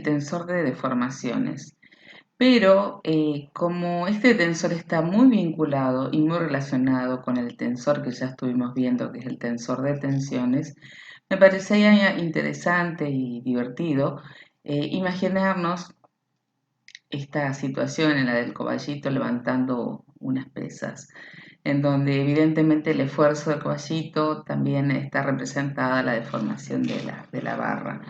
tensor de deformaciones. Pero como este tensor está muy vinculado y muy relacionado con el tensor que ya estuvimos viendo, que es el tensor de tensiones, me parecía interesante y divertido imaginarnos esta situación en la del caballito levantando unas pesas, en donde evidentemente el esfuerzo del caballito también está representada la deformación de la barra.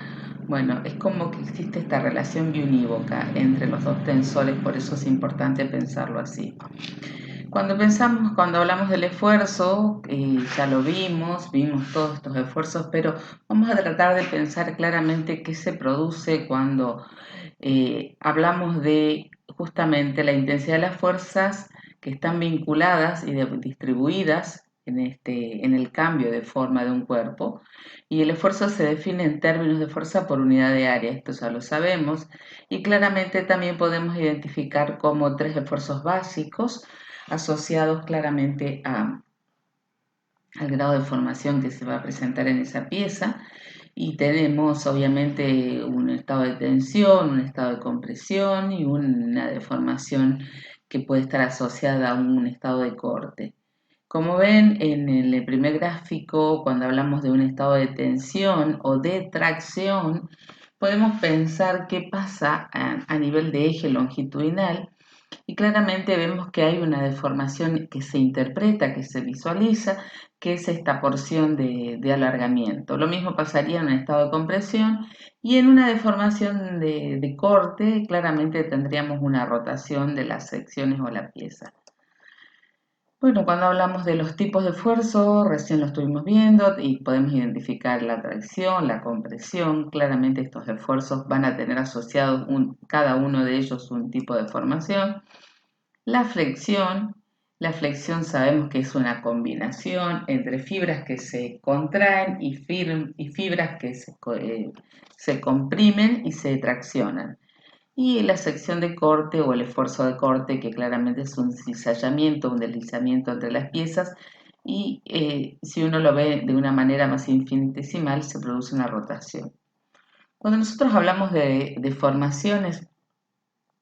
Bueno, es como que existe esta relación biunívoca entre los dos tensores, por eso es importante pensarlo así. Cuando hablamos del esfuerzo, ya lo vimos todos estos esfuerzos, pero vamos a tratar de pensar claramente qué se produce cuando hablamos de justamente la intensidad de las fuerzas que están vinculadas y distribuidas en el cambio de forma de un cuerpo, y el esfuerzo se define en términos de fuerza por unidad de área, esto ya lo sabemos, y claramente también podemos identificar como tres esfuerzos básicos asociados claramente al grado de formación que se va a presentar en esa pieza, y tenemos obviamente un estado de tensión, un estado de compresión y una deformación que puede estar asociada a un estado de corte. Como ven en el primer gráfico, cuando hablamos de un estado de tensión o de tracción, podemos pensar qué pasa a nivel de eje longitudinal, y claramente vemos que hay una deformación que se interpreta, que se visualiza, que es esta porción de alargamiento. Lo mismo pasaría en un estado de compresión, y en una deformación de corte claramente tendríamos una rotación de las secciones o la pieza. Bueno, cuando hablamos de los tipos de esfuerzo, recién lo estuvimos viendo y podemos identificar la tracción, la compresión. Claramente estos esfuerzos van a tener asociados cada uno de ellos un tipo de formación. La flexión sabemos que es una combinación entre fibras que se contraen y fibras que se comprimen y se traccionan. Y la sección de corte o el esfuerzo de corte, que claramente es un cizallamiento, un deslizamiento entre las piezas, y si uno lo ve de una manera más infinitesimal, se produce una rotación. Cuando nosotros hablamos de deformaciones,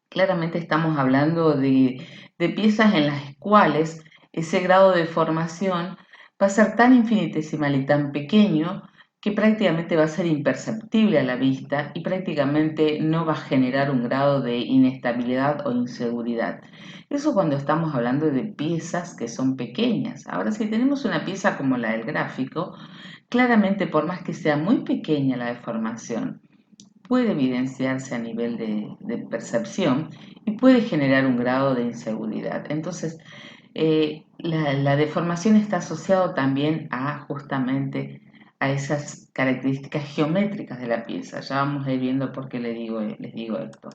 claramente estamos hablando de piezas en las cuales ese grado de formación va a ser tan infinitesimal y tan pequeño que prácticamente va a ser imperceptible a la vista y prácticamente no va a generar un grado de inestabilidad o inseguridad. Eso cuando estamos hablando de piezas que son pequeñas. Ahora, si tenemos una pieza como la del gráfico, claramente por más que sea muy pequeña la deformación, puede evidenciarse a nivel de percepción y puede generar un grado de inseguridad. Entonces, la deformación está asociado también a justamente a esas características geométricas de la pieza. Ya vamos a ir viendo por qué les digo esto.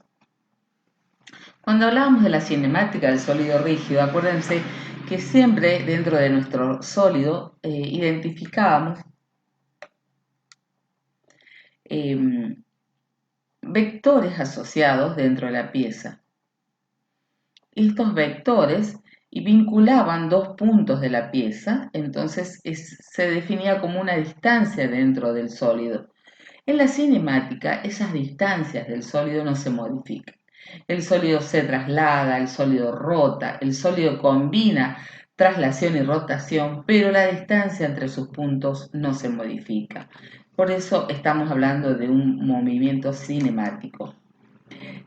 Cuando hablábamos de la cinemática del sólido rígido, acuérdense que siempre dentro de nuestro sólido identificábamos vectores asociados dentro de la pieza. Estos vectores y vinculaban dos puntos de la pieza, entonces se definía como una distancia dentro del sólido. En la cinemática, esas distancias del sólido no se modifican. El sólido se traslada, el sólido rota, el sólido combina traslación y rotación, pero la distancia entre sus puntos no se modifica. Por eso estamos hablando de un movimiento cinemático.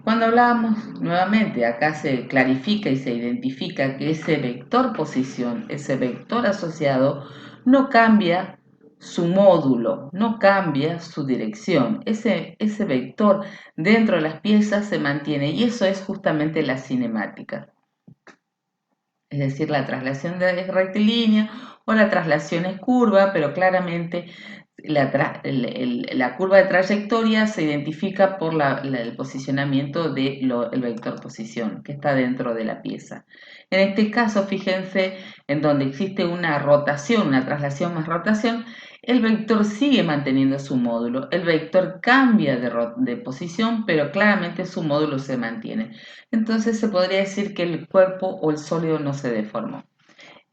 Cuando hablamos nuevamente, acá se clarifica y se identifica que ese vector posición, ese vector asociado, no cambia su módulo, no cambia su dirección. Ese vector dentro de las piezas se mantiene, y eso es justamente la cinemática. Es decir, la traslación es rectilínea o la traslación es curva, pero claramente la curva de trayectoria se identifica por el posicionamiento del vector posición que está dentro de la pieza. En este caso, fíjense, en donde existe una rotación, una traslación más rotación, el vector sigue manteniendo su módulo. El vector cambia de posición, pero claramente su módulo se mantiene. Entonces se podría decir que el cuerpo o el sólido no se deformó.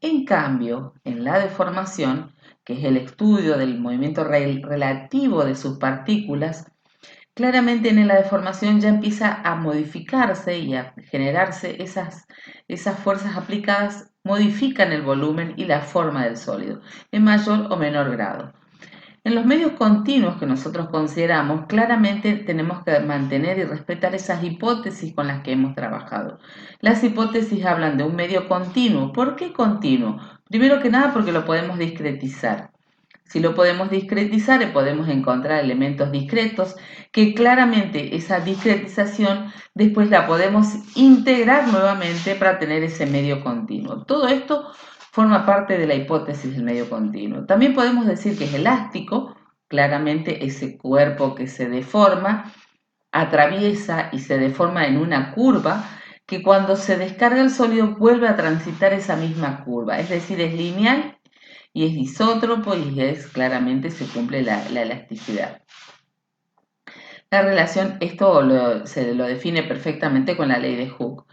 En cambio, en la deformación, que es el estudio del movimiento relativo de sus partículas, claramente en la deformación ya empieza a modificarse y a generarse esas fuerzas aplicadas, modifican el volumen y la forma del sólido, en mayor o menor grado. En los medios continuos que nosotros consideramos, claramente tenemos que mantener y respetar esas hipótesis con las que hemos trabajado. Las hipótesis hablan de un medio continuo. ¿Por qué continuo? Primero que nada porque lo podemos discretizar. Si lo podemos discretizar, podemos encontrar elementos discretos que claramente esa discretización después la podemos integrar nuevamente para tener ese medio continuo. Todo esto forma parte de la hipótesis del medio continuo. También podemos decir que es elástico, claramente ese cuerpo que se deforma, atraviesa y se deforma en una curva que cuando se descarga el sólido vuelve a transitar esa misma curva, es decir, es lineal y es isótropo y claramente se cumple la elasticidad. La relación, se lo define perfectamente con la ley de Hooke.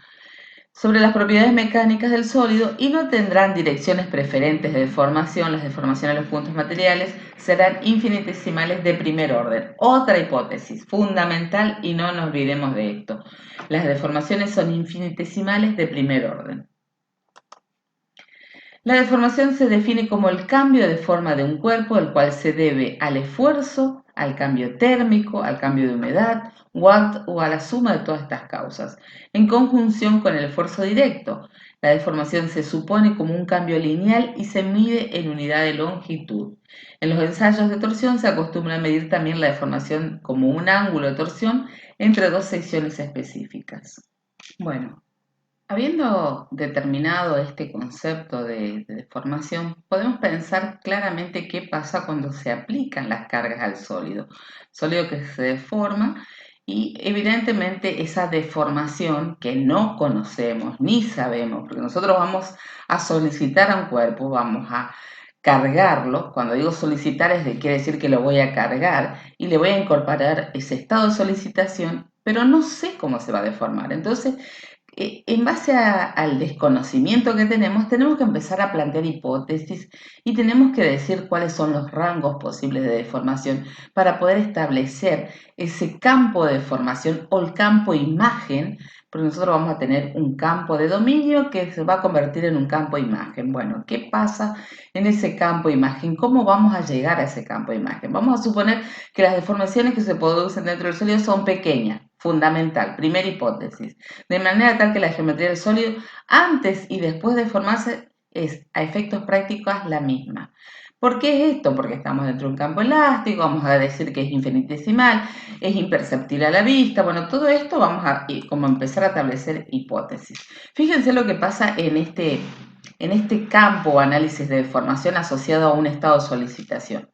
Sobre las propiedades mecánicas del sólido, y no tendrán direcciones preferentes de deformación, las deformaciones de los puntos materiales serán infinitesimales de primer orden. Otra hipótesis fundamental, y no nos olvidemos de esto, las deformaciones son infinitesimales de primer orden. La deformación se define como el cambio de forma de un cuerpo, el cual se debe al esfuerzo, al cambio térmico, al cambio de humedad o a la suma de todas estas causas, en conjunción con el esfuerzo directo. La deformación se supone como un cambio lineal y se mide en unidad de longitud. En los ensayos de torsión se acostumbra a medir también la deformación como un ángulo de torsión entre dos secciones específicas. Bueno, habiendo determinado este concepto de deformación, podemos pensar claramente qué pasa cuando se aplican las cargas al sólido. Sólido que se deforma y evidentemente esa deformación que no conocemos ni sabemos, porque nosotros vamos a solicitar a un cuerpo, vamos a cargarlo. Cuando digo solicitar quiere decir que lo voy a cargar y le voy a incorporar ese estado de solicitación, pero no sé cómo se va a deformar. Entonces, en base al desconocimiento que tenemos que empezar a plantear hipótesis y tenemos que decir cuáles son los rangos posibles de deformación para poder establecer ese campo de deformación o el campo imagen, porque nosotros vamos a tener un campo de dominio que se va a convertir en un campo imagen. Bueno, ¿qué pasa en ese campo imagen? ¿Cómo vamos a llegar a ese campo imagen? Vamos a suponer que las deformaciones que se producen dentro del sólido son pequeñas. Fundamental, primera hipótesis, de manera tal que la geometría del sólido antes y después de formarse es a efectos prácticos la misma. ¿Por qué es esto? Porque estamos dentro de un campo elástico, vamos a decir que es infinitesimal, es imperceptible a la vista, bueno, todo esto vamos a como empezar a establecer hipótesis. Fíjense lo que pasa en este campo o análisis de deformación asociado a un estado de solicitación.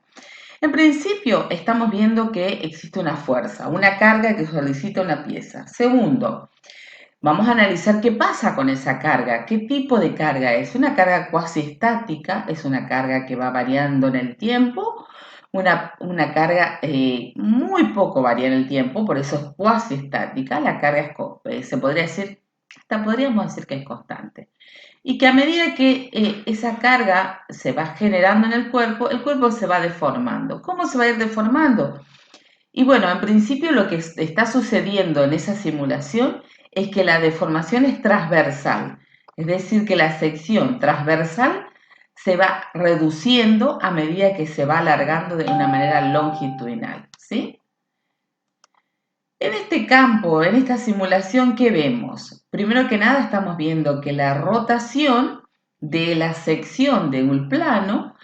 En principio, estamos viendo que existe una fuerza, una carga que solicita una pieza. Segundo, vamos a analizar qué pasa con esa carga, qué tipo de carga es. Una carga cuasi estática, es una carga que va variando en el tiempo, una carga muy poco varía en el tiempo, por eso es cuasi estática. La carga se podría decir, hasta podríamos decir que es constante y que a medida que esa carga se va generando en el cuerpo se va deformando. ¿Cómo se va a ir deformando? Y bueno, en principio lo que está sucediendo en esa simulación es que la deformación es transversal, es decir, que la sección transversal se va reduciendo a medida que se va alargando de una manera longitudinal, ¿sí? En este campo, en esta simulación, ¿qué vemos? Primero que nada estamos viendo que la rotación de la sección de un plano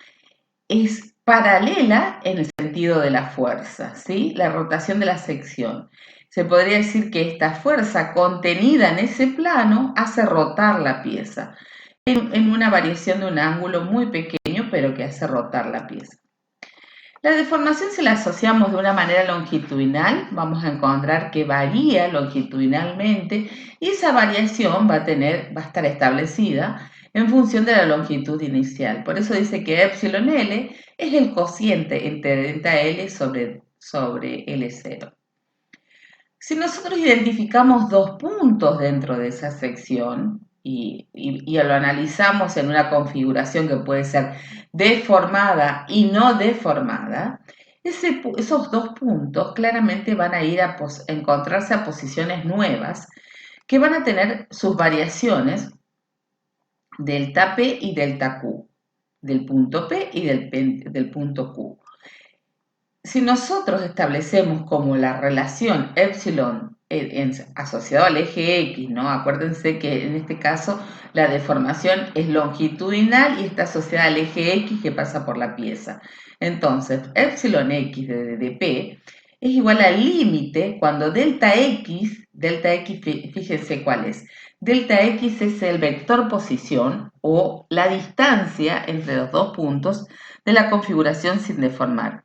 es paralela en el sentido de la fuerza, ¿sí? La rotación de la sección. Se podría decir que esta fuerza contenida en ese plano hace rotar la pieza en una variación de un ángulo muy pequeño, pero que hace rotar la pieza. La deformación, si la asociamos de una manera longitudinal, vamos a encontrar que varía longitudinalmente y esa variación va a estar establecida en función de la longitud inicial. Por eso dice que epsilon L es el cociente entre delta L sobre L0. Si nosotros identificamos dos puntos dentro de esa sección y lo analizamos en una configuración que puede ser deformada y no deformada, Esos dos puntos claramente van a ir a encontrarse a posiciones nuevas que van a tener sus variaciones delta P y delta Q, del punto P y del punto Q. Si nosotros establecemos como la relación epsilon asociado al eje X, ¿no? Acuérdense que en este caso la deformación es longitudinal y está asociada al eje X que pasa por la pieza. Entonces, epsilon X de P es igual al límite cuando delta X, fíjense cuál es. Delta X es el vector posición o la distancia entre los dos puntos de la configuración sin deformar.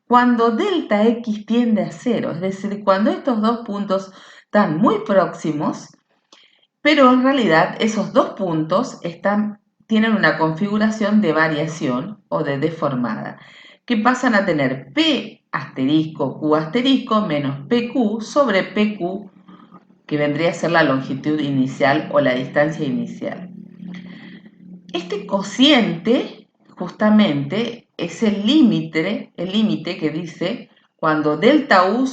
Cuando delta X tiende a cero, es decir, cuando estos dos puntos están muy próximos, pero en realidad esos dos puntos tienen una configuración de variación o de deformada, que pasan a tener P asterisco Q asterisco menos PQ sobre PQ, que vendría a ser la longitud inicial o la distancia inicial. Este cociente justamente es el límite que dice cuando delta U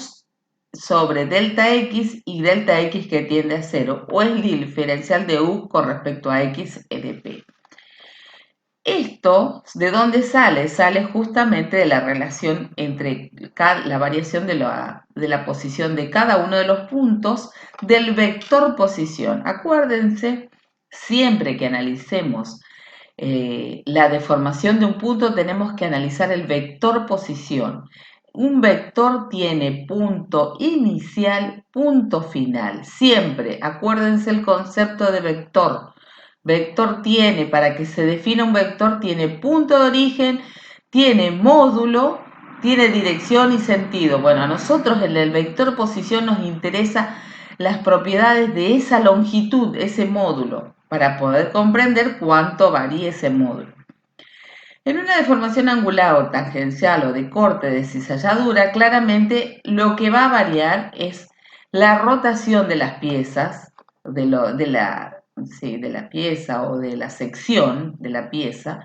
sobre delta X y delta X que tiende a cero, o el diferencial de U con respecto a X de P. Esto, ¿de dónde sale? Sale justamente de la relación entre la variación de la posición de cada uno de los puntos del vector posición. Acuérdense, siempre que analicemos la deformación de un punto tenemos que analizar el vector posición. Un vector tiene punto inicial, punto final. Siempre, acuérdense el concepto de vector. Vector tiene, para que se defina un vector, tiene punto de origen, tiene módulo, tiene dirección y sentido. Bueno, a nosotros en el vector posición nos interesa las propiedades de esa longitud, ese módulo, para poder comprender cuánto varía ese módulo. En una deformación angular o tangencial o de corte de cizalladura, claramente lo que va a variar es la rotación de las piezas, de la pieza o de la sección de la pieza,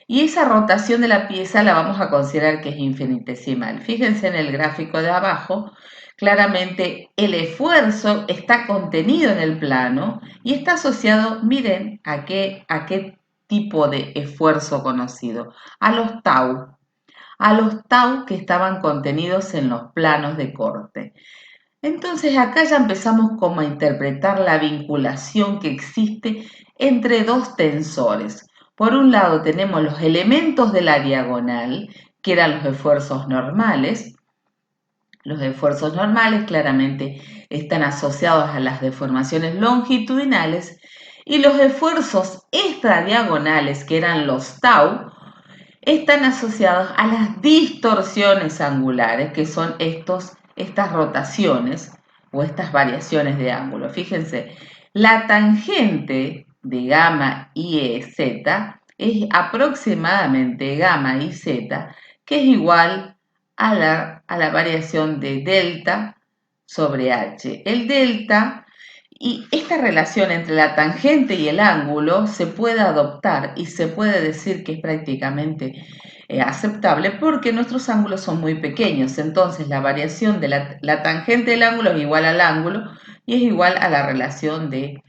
y esa rotación de la pieza la vamos a considerar que es infinitesimal. Fíjense en el gráfico de abajo, claramente el esfuerzo está contenido en el plano y está asociado, miren, a qué tipo de esfuerzo conocido, a los tau que estaban contenidos en los planos de corte. Entonces acá ya empezamos como a interpretar la vinculación que existe entre dos tensores. Por un lado tenemos los elementos de la diagonal, que eran los esfuerzos normales. Los esfuerzos normales claramente están asociados a las deformaciones longitudinales y los esfuerzos extradiagonales, que eran los tau, están asociados a las distorsiones angulares, que son estas rotaciones o estas variaciones de ángulo. Fíjense, la tangente de gamma y z es aproximadamente gamma y z, que es igual a la variación de delta sobre h. El delta y esta relación entre la tangente y el ángulo se puede adoptar y se puede decir que es prácticamente aceptable porque nuestros ángulos son muy pequeños. Entonces la variación de la tangente del ángulo es igual al ángulo y es igual a la relación de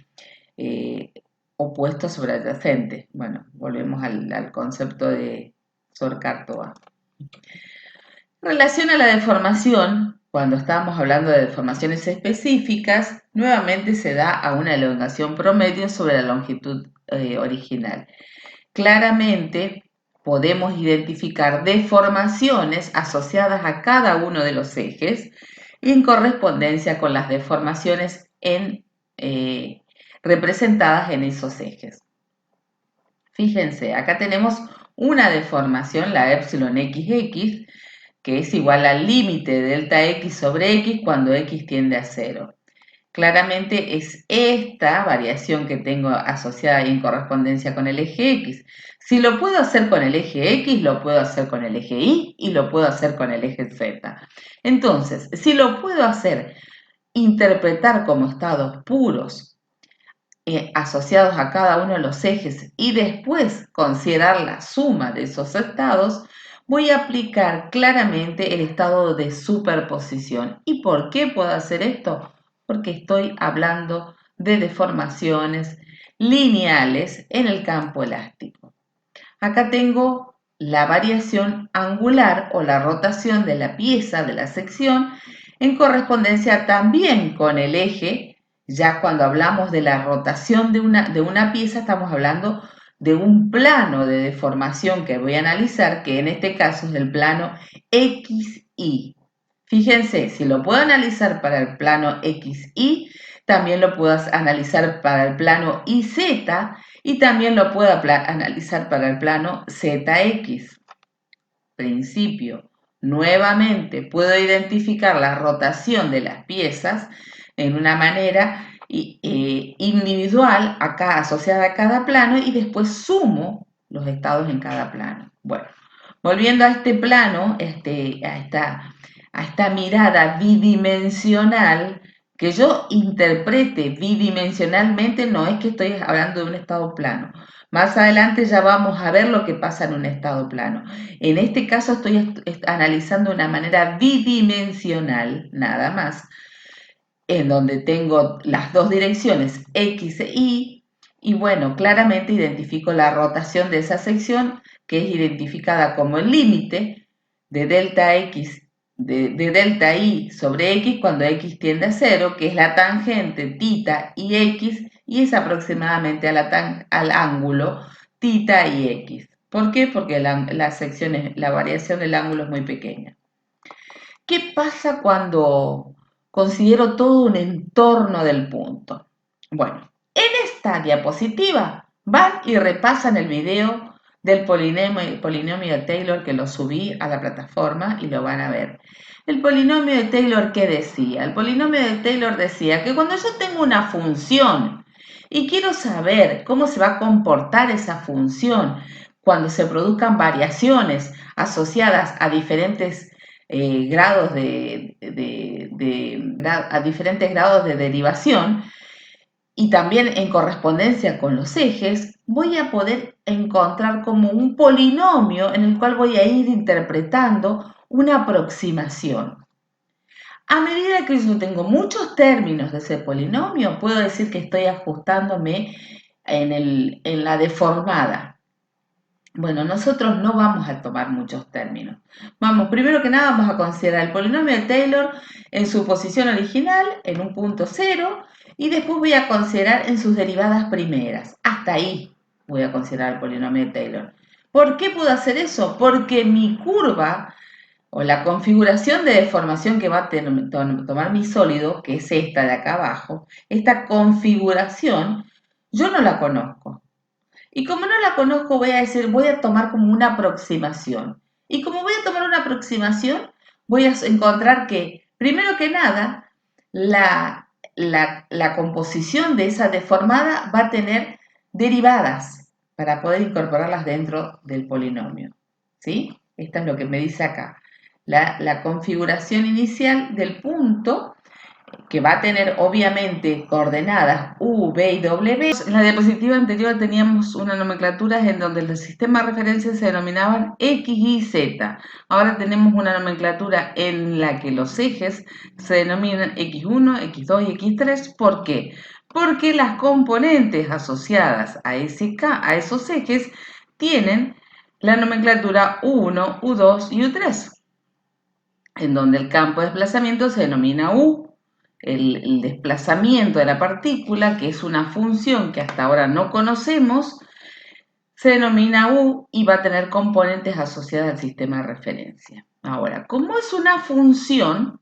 opuesto sobre adyacente. Bueno, volvemos al concepto de Sor-Cartòa. En relación a la deformación, cuando estábamos hablando de deformaciones específicas, nuevamente se da a una elongación promedio sobre la longitud original. Claramente podemos identificar deformaciones asociadas a cada uno de los ejes y en correspondencia con las deformaciones representadas en esos ejes. Fíjense, acá tenemos una deformación, la epsilon XX, que es igual al límite de delta X sobre X cuando X tiende a cero. Claramente es esta variación que tengo asociada y en correspondencia con el eje X. Si lo puedo hacer con el eje X, lo puedo hacer con el eje Y y lo puedo hacer con el eje Z. Entonces, si lo puedo hacer, interpretar como estados puros asociados a cada uno de los ejes y después considerar la suma de esos estados, voy a aplicar claramente el estado de superposición. ¿Y por qué puedo hacer esto? Porque estoy hablando de deformaciones lineales en el campo elástico. Acá tengo la variación angular o la rotación de la pieza de la sección en correspondencia también con el eje. Ya cuando hablamos de la rotación de una pieza estamos hablando de un plano de deformación que voy a analizar, que en este caso es el plano XY. Fíjense, si lo puedo analizar para el plano XY, también lo puedo analizar para el plano YZ y también lo puedo analizar para el plano ZX. Principio. Nuevamente puedo identificar la rotación de las piezas en una manera individual, acá asociada a cada plano, y después sumo los estados en cada plano. Bueno, volviendo a este plano, a esta mirada bidimensional, que yo interprete bidimensionalmente no es que estoy hablando de un estado plano. Más adelante ya vamos a ver lo que pasa en un estado plano. En este caso estoy analizando de una manera bidimensional, nada más, en donde tengo las dos direcciones X e Y, y bueno, claramente identifico la rotación de esa sección, que es identificada como el límite de delta X, de delta Y sobre X cuando X tiende a 0, que es la tangente θ y X, y es aproximadamente al ángulo θ y X. ¿Por qué? Porque la variación del ángulo es muy pequeña. ¿Qué pasa cuando considero todo un entorno del punto? Bueno, en esta diapositiva van y repasan el video del polinomio de Taylor, que lo subí a la plataforma y lo van a ver. El polinomio de Taylor, ¿qué decía? El polinomio de Taylor decía que cuando yo tengo una función y quiero saber cómo se va a comportar esa función cuando se produzcan variaciones asociadas a diferentes grados a diferentes grados de derivación y también en correspondencia con los ejes, voy a poder encontrar como un polinomio en el cual voy a ir interpretando una aproximación. A medida que yo tengo muchos términos de ese polinomio, puedo decir que estoy ajustándome en la deformada. Bueno, nosotros no vamos a tomar muchos términos. Primero que nada vamos a considerar el polinomio de Taylor en su posición original, en un punto cero, y después voy a considerar en sus derivadas primeras. Hasta ahí voy a considerar el polinomio de Taylor. ¿Por qué puedo hacer eso? Porque mi curva o la configuración de deformación que va a tomar mi sólido, que es esta de acá abajo, esta configuración, yo no la conozco. Y como no la conozco, voy a tomar como una aproximación. Y como voy a tomar una aproximación, voy a encontrar que, primero que nada, la composición de esa deformada va a tener derivadas para poder incorporarlas dentro del polinomio. ¿Sí? Esto es lo que me dice acá. La configuración inicial del punto, que va a tener obviamente coordenadas U, V y W. En la diapositiva anterior teníamos una nomenclatura en donde los sistemas de referencia se denominaban X, Y, Z. Ahora tenemos una nomenclatura en la que los ejes se denominan X1, X2 y X3. ¿Por qué? Porque las componentes asociadas a esos ejes tienen la nomenclatura U1, U2 y U3, en donde el campo de desplazamiento se denomina U. El desplazamiento de la partícula, que es una función que hasta ahora no conocemos, se denomina U y va a tener componentes asociadas al sistema de referencia. Ahora, como es una función,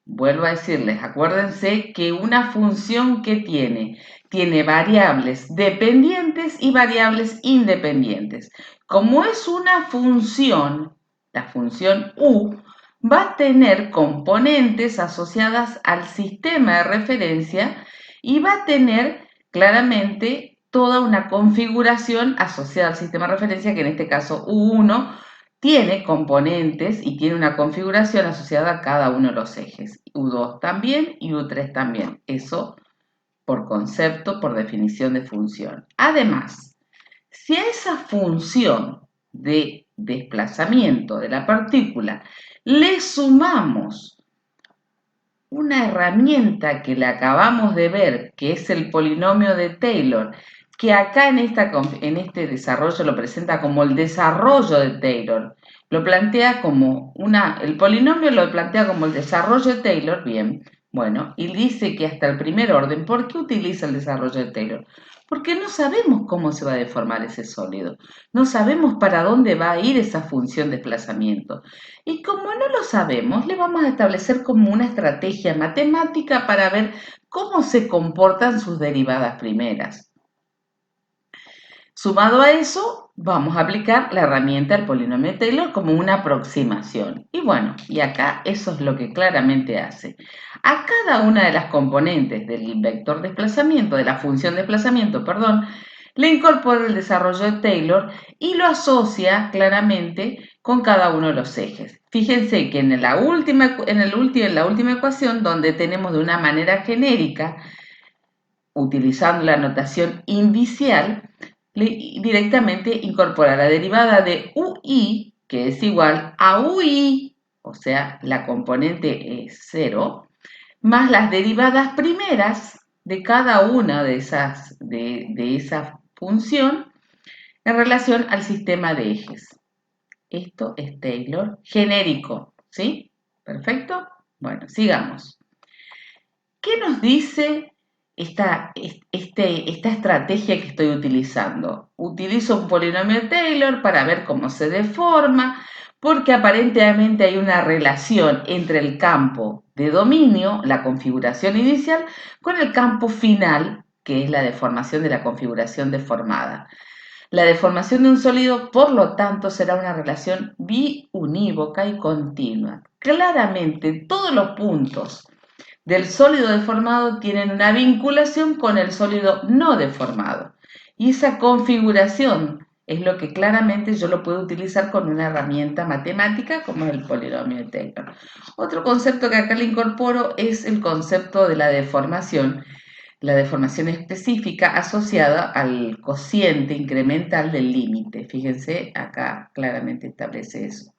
vuelvo a decirles, acuérdense que una función que tiene variables dependientes y variables independientes. Como es una función, la función U, va a tener componentes asociadas al sistema de referencia y va a tener claramente toda una configuración asociada al sistema de referencia, que en este caso U1 tiene componentes y tiene una configuración asociada a cada uno de los ejes. U2 también y U3 también. Eso por concepto, por definición de función. Además, si a esa función de desplazamiento de la partícula le sumamos una herramienta que le acabamos de ver, que es el polinomio de Taylor, que acá en este desarrollo lo presenta como el desarrollo de Taylor, lo plantea como el polinomio lo plantea como el desarrollo de Taylor, bien, bueno, y dice que hasta el primer orden. ¿Por qué utiliza el desarrollo de Taylor? Porque no sabemos cómo se va a deformar ese sólido, no sabemos para dónde va a ir esa función de desplazamiento. Y como no lo sabemos, le vamos a establecer como una estrategia matemática para ver cómo se comportan sus derivadas primeras. Sumado a eso, vamos a aplicar la herramienta del polinomio de Taylor como una aproximación. Y bueno, y acá eso es lo que claramente hace. A cada una de las componentes del vector desplazamiento, de la función desplazamiento, perdón, le incorpora el desarrollo de Taylor y lo asocia claramente con cada uno de los ejes. Fíjense que en la última ecuación, donde tenemos de una manera genérica, utilizando la notación indicial, directamente incorpora la derivada de UI, que es igual a UI, o sea, la componente es 0, más las derivadas primeras de cada una de esa función en relación al sistema de ejes. Esto es Taylor genérico, ¿sí? ¿Perfecto? Bueno, sigamos. ¿Qué nos dice esta estrategia que estoy utilizando? Utilizo un polinomio de Taylor para ver cómo se deforma, porque aparentemente hay una relación entre el campo de dominio, la configuración inicial, con el campo final, que es la deformación de la configuración deformada. La deformación de un sólido, por lo tanto, será una relación biunívoca y continua. Claramente, todos los puntos del sólido deformado tienen una vinculación con el sólido no deformado. Y esa configuración es lo que claramente yo lo puedo utilizar con una herramienta matemática como es el polinomio de Taylor. Otro concepto que acá le incorporo es el concepto de la deformación específica asociada al cociente incremental del límite. Fíjense, acá claramente establece eso.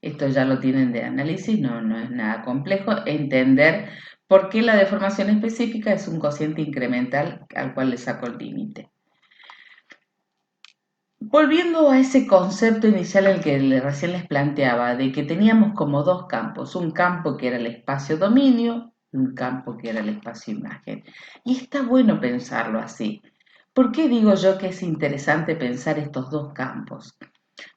Esto ya lo tienen de análisis, no es nada complejo entender por qué la deformación específica es un cociente incremental al cual le saco el límite. Volviendo a ese concepto inicial al que recién les planteaba, de que teníamos como dos campos, un campo que era el espacio-dominio y un campo que era el espacio-imagen. Y está bueno pensarlo así. ¿Por qué digo yo que es interesante pensar estos dos campos?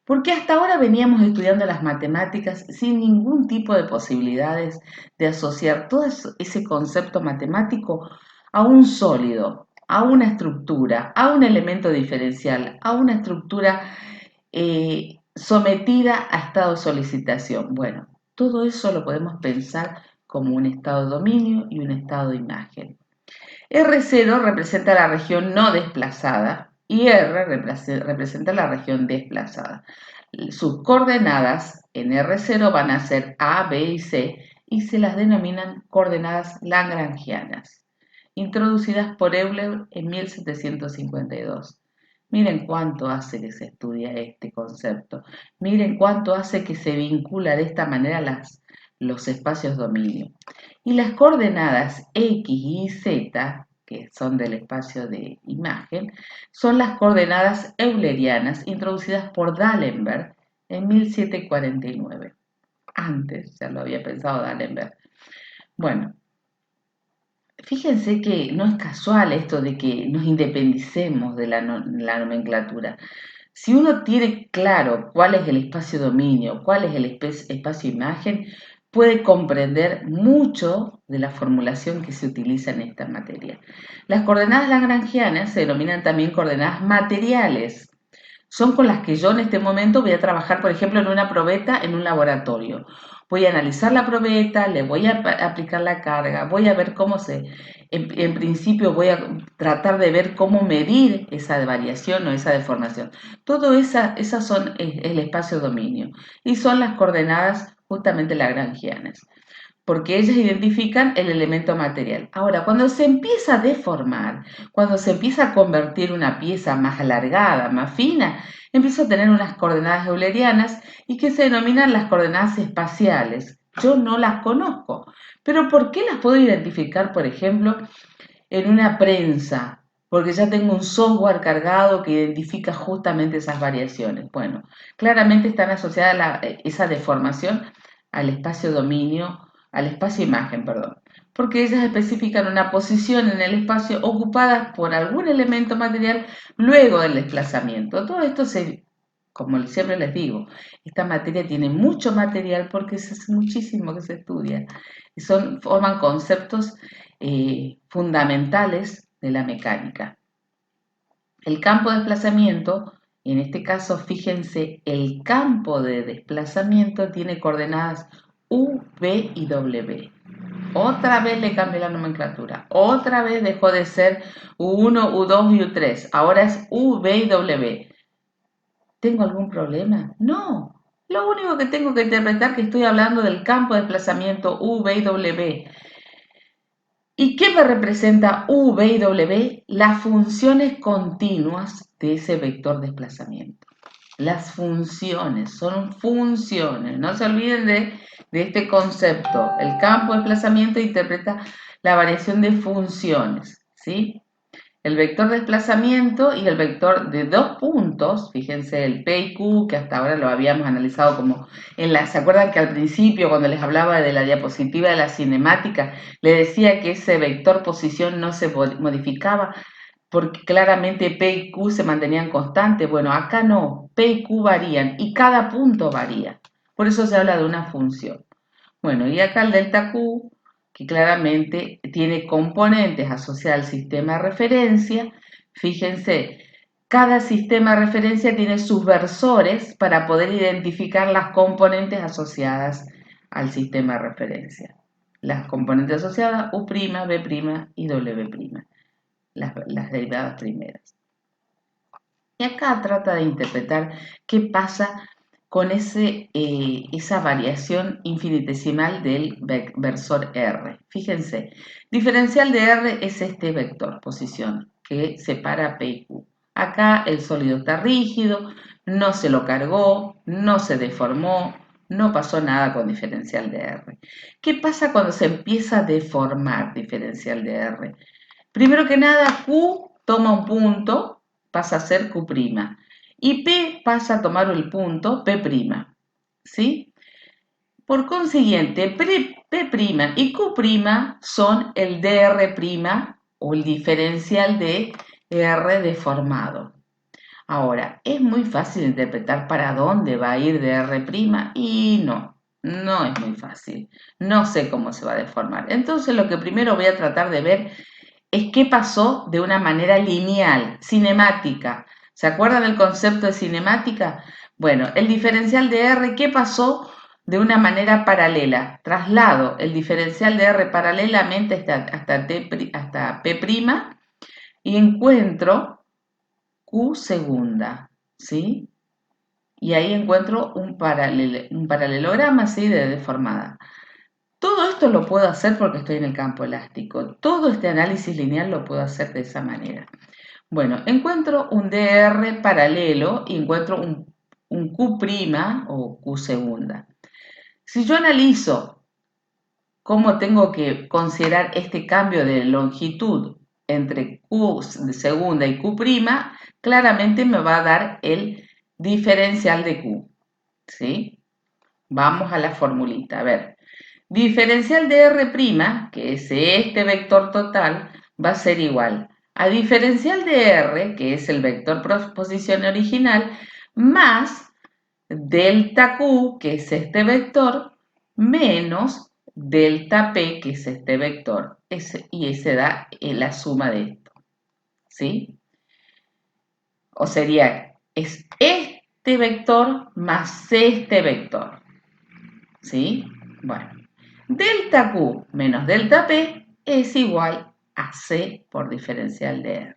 Porque hasta ahora veníamos estudiando las matemáticas sin ningún tipo de posibilidades de asociar todo ese concepto matemático a un sólido, a una estructura, a un elemento diferencial, a una estructura sometida a estado de solicitación. Bueno, todo eso lo podemos pensar como un estado de dominio y un estado de imagen. R0 representa la región no desplazada y R representa la región desplazada. Sus coordenadas en R0 van a ser A, B y C y se las denominan coordenadas lagrangianas, introducidas por Euler en 1752. Miren cuánto hace que se estudia este concepto. Miren cuánto hace que se vincula de esta manera los espacios dominio. Y las coordenadas X y Z, que son del espacio de imagen, son las coordenadas eulerianas introducidas por D'Alembert en 1749. Antes ya lo había pensado D'Alembert. Bueno, fíjense que no es casual esto de que nos independicemos de la nomenclatura. Si uno tiene claro cuál es el espacio dominio, cuál es el espacio imagen, puede comprender mucho de la formulación que se utiliza en esta materia. Las coordenadas lagrangianas se denominan también coordenadas materiales. Son con las que yo en este momento voy a trabajar, por ejemplo, en una probeta en un laboratorio. Voy a analizar la probeta, le voy a aplicar la carga, voy a ver en principio voy a tratar de ver cómo medir esa variación o esa deformación. Todo esas son el espacio dominio y son las coordenadas justamente lagrangianas. porque ellas identifican el elemento material. Ahora, cuando se empieza a deformar, cuando se empieza a convertir una pieza más alargada, más fina, empieza a tener unas coordenadas eulerianas y que se denominan las coordenadas espaciales. Yo no las conozco, pero ¿por qué las puedo identificar, por ejemplo, en una prensa? Porque ya tengo un software cargado que identifica justamente esas variaciones. Bueno, claramente están asociadas esa deformación al espacio-dominio, al espacio-imagen, perdón, porque ellas especifican una posición en el espacio ocupada por algún elemento material luego del desplazamiento. Todo esto como siempre les digo, esta materia tiene mucho material porque es hace muchísimo que se estudia. Forman conceptos fundamentales de la mecánica. El campo de desplazamiento, en este caso, fíjense, el campo de desplazamiento tiene coordenadas U, V y W. Otra vez le cambié la nomenclatura. Otra vez dejó de ser U1, U2 y U3. Ahora es U, V y W. ¿Tengo algún problema? No. Lo único que tengo que interpretar es que estoy hablando del campo de desplazamiento U, V y W. ¿Y qué me representa U, V y W? Las funciones continuas de ese vector de desplazamiento. Las funciones, son funciones. No se olviden de este concepto. El campo de desplazamiento interpreta la variación de funciones, ¿sí? El vector de desplazamiento y el vector de dos puntos, fíjense el P y Q, que hasta ahora lo habíamos analizado como ¿se acuerdan que al principio cuando les hablaba de la diapositiva de la cinemática, le decía que ese vector posición no se modificaba porque claramente P y Q se mantenían constantes? Bueno, acá no, P y Q varían y cada punto varía. Por eso se habla de una función. Bueno, y acá el delta Q, que claramente tiene componentes asociados al sistema de referencia. Fíjense, cada sistema de referencia tiene sus versores para poder identificar las componentes asociadas al sistema de referencia. Las componentes asociadas U', B' y W', las derivadas primeras. Y acá trata de interpretar qué pasa con esa variación infinitesimal del versor R. Fíjense, diferencial de R es este vector, posición, que separa P y Q. Acá el sólido está rígido, no se lo cargó, no se deformó, no pasó nada con diferencial de R. ¿Qué pasa cuando se empieza a deformar diferencial de R? Primero que nada, Q toma un punto, pasa a ser Q', y P pasa a tomar el punto P', ¿sí? Por consiguiente, P' y Q' son el dr' o el diferencial de R deformado. Ahora, es muy fácil interpretar para dónde va a ir dr' y no es muy fácil. No sé cómo se va a deformar. Entonces, lo que primero voy a tratar de ver es qué pasó de una manera lineal, cinemática. ¿Se acuerdan del concepto de cinemática? Bueno, el diferencial de R, ¿qué pasó de una manera paralela? Traslado el diferencial de R paralelamente hasta P' y encuentro Q segunda, ¿sí? Y ahí encuentro un paralelograma, ¿sí? De deformada. Todo esto lo puedo hacer porque estoy en el campo elástico. Todo este análisis lineal lo puedo hacer de esa manera. Bueno, encuentro un dr paralelo y encuentro un Q' o Q segunda. Si yo analizo cómo tengo que considerar este cambio de longitud entre Q segunda y Q', claramente me va a dar el diferencial de Q. ¿Sí? Vamos a la formulita. A ver. Diferencial de R', que es este vector total, va a ser igual a diferencial de R, que es el vector posición original, más delta Q, que es este vector, menos delta P, que es este vector. Y ese da la suma de esto. ¿Sí? O sería, es este vector más este vector. ¿Sí? Bueno. Delta Q menos delta P es igual a C por diferencial de R.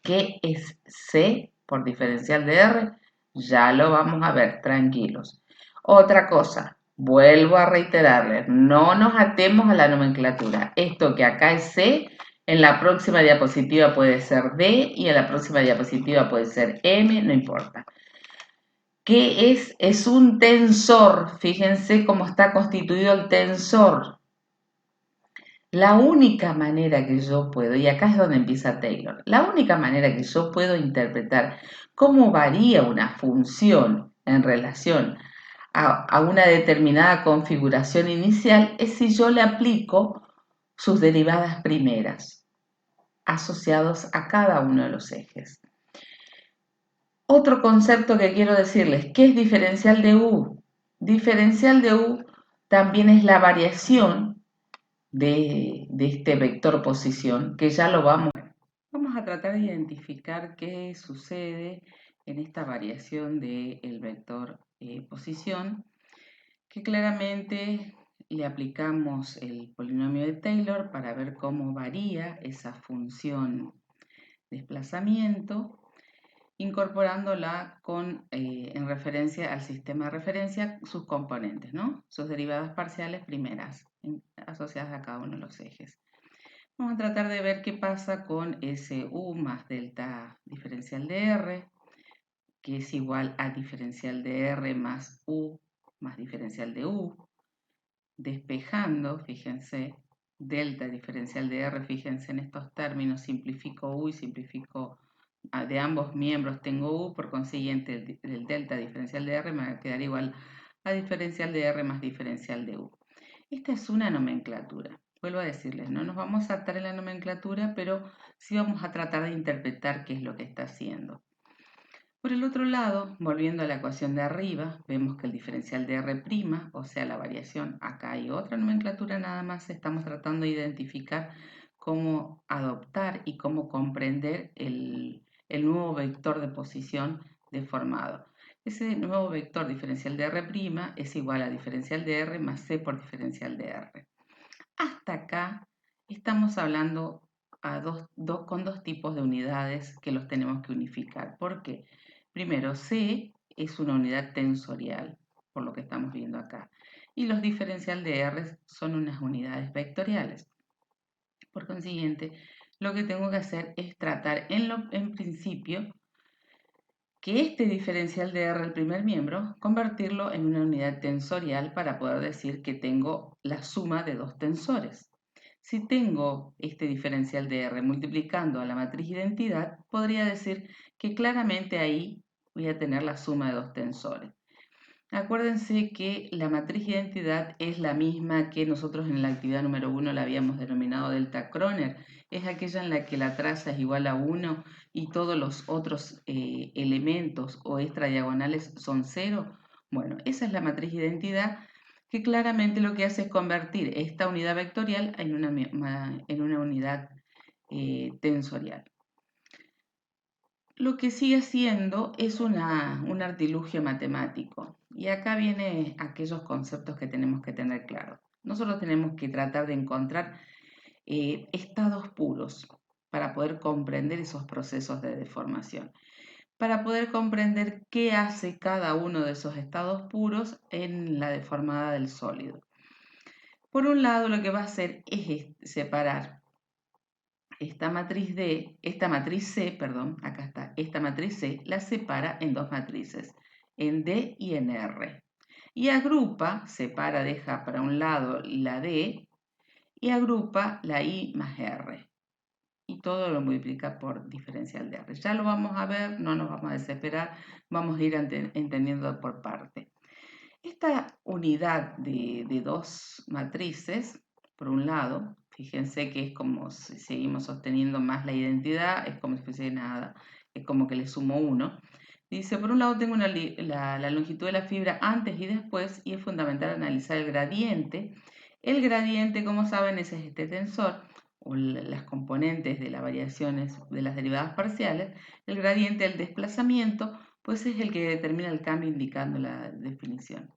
¿Qué es C por diferencial de R? Ya lo vamos a ver, tranquilos. Otra cosa, Vuelvo a reiterarles, no nos atemos a la nomenclatura. Esto que acá es C, en la próxima diapositiva puede ser D y en la próxima diapositiva puede ser M, no importa. ¿Qué es? Es un tensor. Fíjense cómo está constituido el tensor. La única manera que yo puedo, y acá es donde empieza Taylor, la única manera que yo puedo interpretar cómo varía una función en relación a una determinada configuración inicial es si yo le aplico sus derivadas primeras asociados a cada uno de los ejes. Otro concepto que quiero decirles, ¿qué es diferencial de U? Diferencial de U también es la variación de este vector posición, que ya lo vamos a tratar de identificar qué sucede en esta variación del vector posición, que claramente le aplicamos el polinomio de Taylor para ver cómo varía esa función desplazamiento, incorporándola en referencia al sistema de referencia, sus componentes, ¿no? Sus derivadas parciales primeras, asociadas a cada uno de los ejes. Vamos a tratar de ver qué pasa con ese U más delta diferencial de R, que es igual a diferencial de R más U más diferencial de U, despejando, fíjense, delta diferencial de R, fíjense en estos términos, simplifico U y simplifico de ambos miembros tengo U, por consiguiente el delta diferencial de R me va a quedar igual a diferencial de R más diferencial de U. Esta es una nomenclatura. Vuelvo a decirles, no nos vamos a atar en la nomenclatura, pero sí vamos a tratar de interpretar qué es lo que está haciendo. Por el otro lado, volviendo a la ecuación de arriba, vemos que el diferencial de R', o sea, la variación, acá hay otra nomenclatura nada más, estamos tratando de identificar cómo adoptar y cómo comprender el nuevo vector de posición deformado. Ese nuevo vector diferencial de R' es igual a diferencial de R más C por diferencial de R. Hasta acá estamos hablando con dos tipos de unidades que los tenemos que unificar. ¿Por qué? Primero, C es una unidad tensorial, por lo que estamos viendo acá. Y los diferencial de R son unas unidades vectoriales. Por consiguiente, lo que tengo que hacer es tratar en principio que este diferencial de R, el primer miembro, convertirlo en una unidad tensorial para poder decir que tengo la suma de dos tensores. Si tengo este diferencial de R multiplicando a la matriz identidad, podría decir que claramente ahí voy a tener la suma de dos tensores. Acuérdense que la matriz identidad es la misma que nosotros en la actividad número 1 la habíamos denominado delta Kroner. Es aquella en la que la traza es igual a 1 y todos los otros elementos o extradiagonales son 0. Bueno, esa es la matriz identidad que claramente lo que hace es convertir esta unidad vectorial en una unidad tensorial. Lo que sigue siendo es un artilugio matemático. Y acá vienen aquellos conceptos que tenemos que tener claros. Nosotros tenemos que tratar de encontrar estados puros para poder comprender esos procesos de deformación, para poder comprender qué hace cada uno de esos estados puros en la deformada del sólido. Por un lado, lo que va a hacer es separar esta matriz C, perdón, acá está, esta matriz C la separa en dos matrices, en D y en R. Y agrupa, separa, deja para un lado la D y agrupa la I más R. Y todo lo multiplica por diferencial de R. Ya lo vamos a ver, no nos vamos a desesperar, vamos a ir entendiendo por parte. Esta unidad de dos matrices, por un lado, fíjense que es como si seguimos sosteniendo más la identidad, es como si fuese nada, es como que le sumo 1. Dice, por un lado tengo la longitud de la fibra antes y después, y es fundamental analizar el gradiente. El gradiente, como saben, es este tensor, o las componentes de las variaciones de las derivadas parciales. El gradiente del desplazamiento, pues es el que determina el cambio indicando la definición.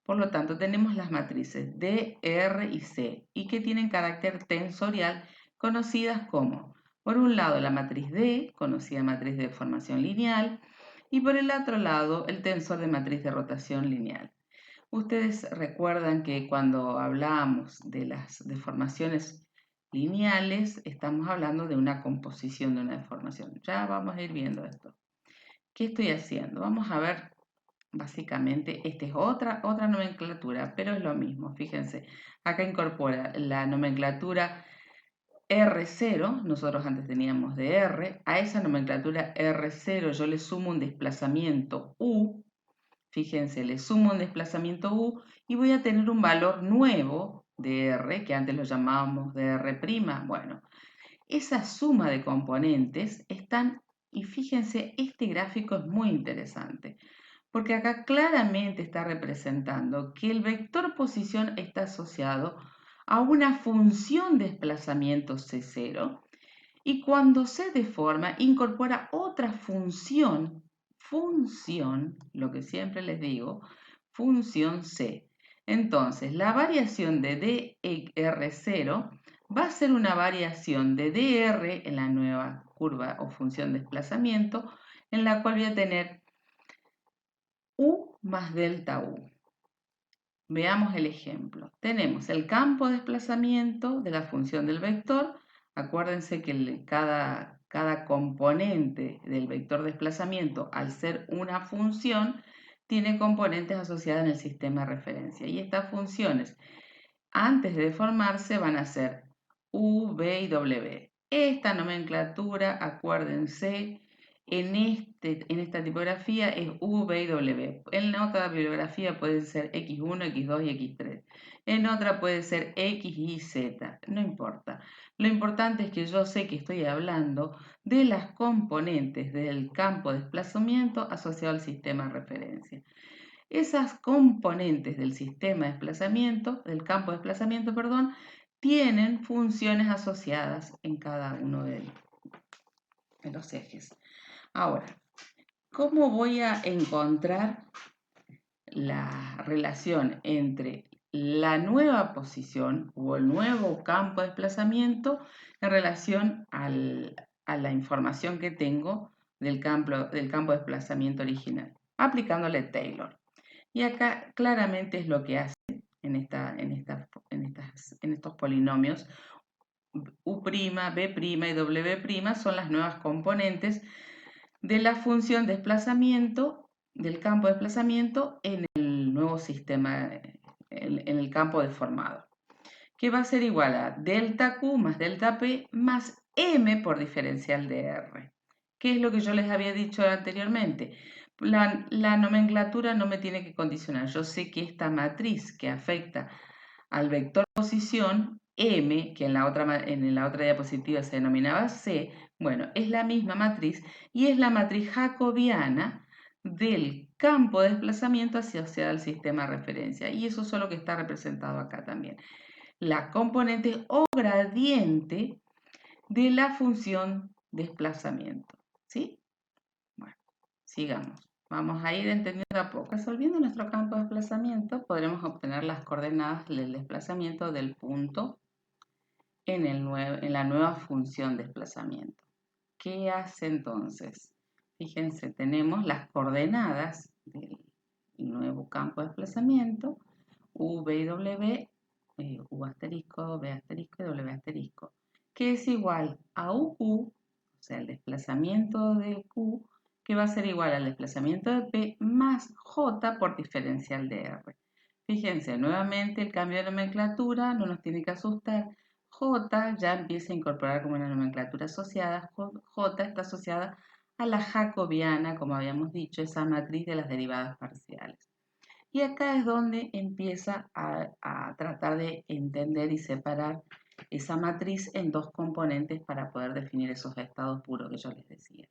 Por lo tanto, tenemos las matrices D, R y C y que tienen carácter tensorial conocidas como, por un lado, la matriz D, conocida matriz de deformación lineal, y por el otro lado, el tensor de matriz de rotación lineal. Ustedes recuerdan que cuando hablamos de las deformaciones lineales, estamos hablando de una composición de una deformación. Ya vamos a ir viendo esto. ¿Qué estoy haciendo? Vamos a ver, básicamente, esta es otra nomenclatura, pero es lo mismo. Fíjense, acá incorpora la nomenclatura R0, nosotros antes teníamos de R, a esa nomenclatura R0 yo le sumo un desplazamiento U. Fíjense, le sumo un desplazamiento U y voy a tener un valor nuevo de R, que antes lo llamábamos de R'. Bueno, esa suma de componentes están, y fíjense, este gráfico es muy interesante, porque acá claramente está representando que el vector posición está asociado a una función desplazamiento C0 y cuando se deforma incorpora otra función, lo que siempre les digo, función C. Entonces, la variación de dr0 va a ser una variación de dr en la nueva curva o función de desplazamiento, en la cual voy a tener U más delta U. Veamos el ejemplo. Tenemos el campo de desplazamiento de la función del vector. Acuérdense que cada componente del vector de desplazamiento, al ser una función, tiene componentes asociadas en el sistema de referencia. Y estas funciones, antes de deformarse, van a ser U, V y W. Esta nomenclatura, acuérdense, en esta tipografía es U, V y W. En la otra bibliografía puede ser X1, X2 y X3. En otra puede ser X, Y, Z. No importa. Lo importante es que yo sé que estoy hablando de las componentes del campo de desplazamiento asociado al sistema de referencia. Esas componentes del sistema de desplazamiento, del campo de desplazamiento, perdón, tienen funciones asociadas en cada uno de los ejes. Ahora, ¿cómo voy a encontrar la relación entre la nueva posición o el nuevo campo de desplazamiento en relación a la información que tengo del campo de desplazamiento original? Aplicándole Taylor. Y acá claramente es lo que hace en estos polinomios. U', B' y W' son las nuevas componentes de la función desplazamiento, del campo de desplazamiento en el nuevo sistema, en el campo deformado, que va a ser igual a delta Q más delta P más M por diferencial de R. ¿Qué es lo que yo les había dicho anteriormente? La nomenclatura no me tiene que condicionar. Yo sé que esta matriz que afecta al vector posición, M, que en la otra diapositiva se denominaba C, bueno, es la misma matriz y es la matriz jacobiana del campo de desplazamiento asociado al sistema de referencia. Y eso es lo que está representado acá también. La componente o gradiente de la función desplazamiento. ¿Sí? Bueno, sigamos. Vamos a ir entendiendo a poco. Resolviendo nuestro campo de desplazamiento, podremos obtener las coordenadas del desplazamiento del punto en la nueva función desplazamiento. ¿Qué hace entonces? Fíjense, tenemos las coordenadas del nuevo campo de desplazamiento, U, V y W, U asterisco, V asterisco y W asterisco, que es igual a UQ, o sea, el desplazamiento de Q, que va a ser igual al desplazamiento de P más J por diferencial de R. Fíjense, nuevamente el cambio de nomenclatura no nos tiene que asustar. J ya empieza a incorporar como una nomenclatura asociada. J está asociada a la jacobiana, como habíamos dicho, esa matriz de las derivadas parciales. Y acá es donde empieza a tratar de entender y separar esa matriz en dos componentes para poder definir esos estados puros que yo les decía.